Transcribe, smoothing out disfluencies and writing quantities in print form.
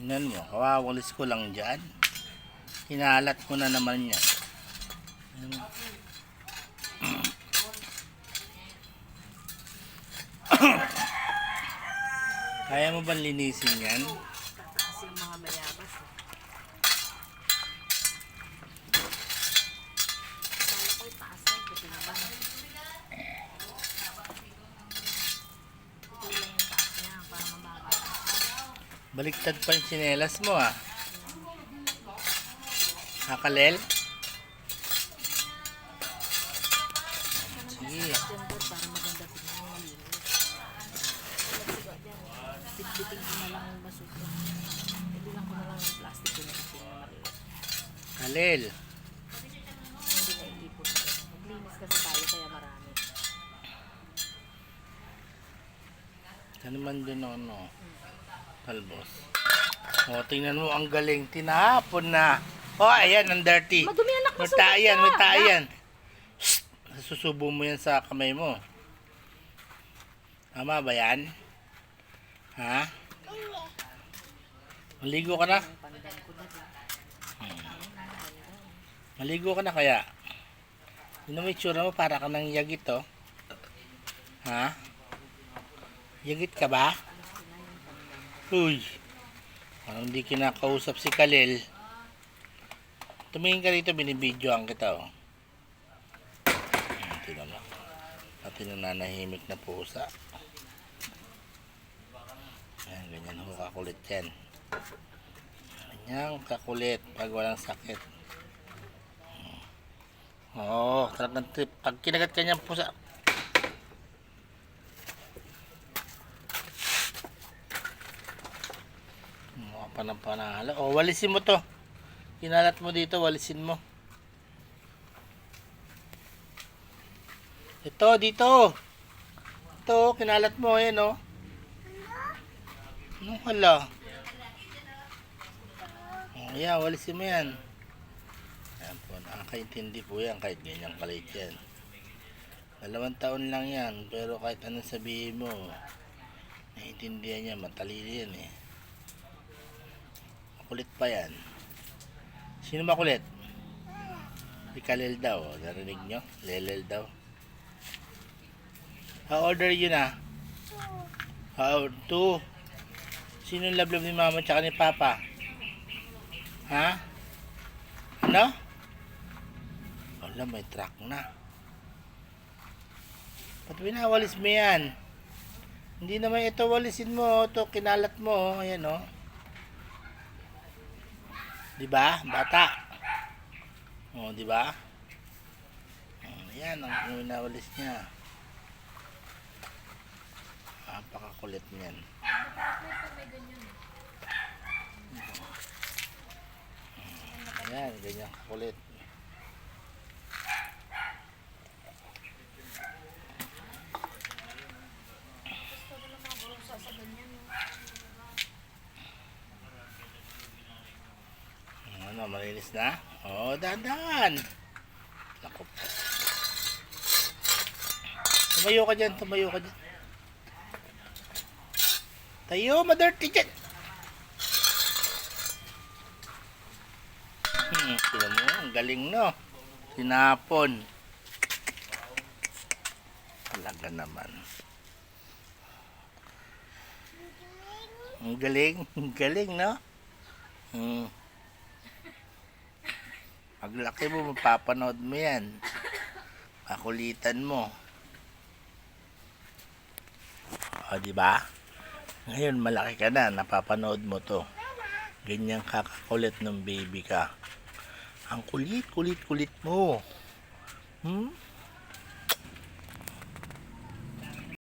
Tingnan mo, kawawalis ko lang dyan. Hinalat ko na naman yan. Kaya mo bang linisin yan? Kasi yung mga mayabas eh. Kala ko itaas na, buti na ba? Ito lang yung taas niya para mababa. Baliktad pa yung tsinelas mo ah. Hakalel? Sige. Diyan doon para maganda tingnan yung malinis. Siguro dyan, bitbitin ko na lang yung basura. Ibilang ko na lang ng plastic yung natin na malinis. Kalel. Hindi na iipon na rin. Maglinis kasi tayo kaya marami. Ano man dun ano? Talbos. O, tingnan mo, ang galing. Tinahapon na. O, ayan, ang dirty. Madumi anak, May masugat tayan, ka. may tayan. Shhh! Susubo mo yan sa kamay mo. Tama ba yan? Ha? Maligo ka na? Yung pandan ko na din. Maligo ka na kaya? Yun ang itsura mo, para ka ng yagit, oh. Ha? Yagit ka ba? Uy! Parang hindi kinakausap si Kalel. Tumingin ka rito, binibidyoan kita, oh. Tingnan mo. Pati nananahimik na pusa. Ayan, ganyan ho kakulit yan. Ganyan kakulit pag walang sakit. Oo, talagang trip. Pag kinagat ka niyang pusa. Mukha pa ng panalo. O, walisin mo to. Kinalat mo dito, walisin mo. Ito, dito. Ito, kinalat mo. Ayan, o. Ano hala? Ayan, walisin mo yan. Ayan po, nakakaintindi po yan kahit ganyang kalit yan. 2 taon lang yan, pero kahit anong sabihin mo, naiintindihan niya, matalino yan eh. Makulit pa yan. Sino makulit? Si Kalel daw, narinig nyo? Lelel daw. How old are you na? How old? 2. Sino yung love ni mama tsaka ni papa? Ha? Ano? Wala, may truck na. Ba't winawalis mo yan? Hindi naman ito walisin mo. Ito kinalat mo. Ayan o. Diba? Bata. O, diba? Ayan ang winawalis niya. Napakakulit niyan. Ayan, ganyan kakulit. Ano, malinis na? Oo, dahan-dahan. Naku po. Tumayo ka dyan, tumayo ka dyan. Tayo, ma-dirty dyan. Sila mo, ang galing no. Sinapon. Talaga naman. Ang galing, ang galing no. Paglaki mo, mapapanood mo yan. Makulitan mo. O, diba? Ngayon, malaki ka na, napapanood mo to. Ganyan kakakulit ng baby ka. Ang kulit mo.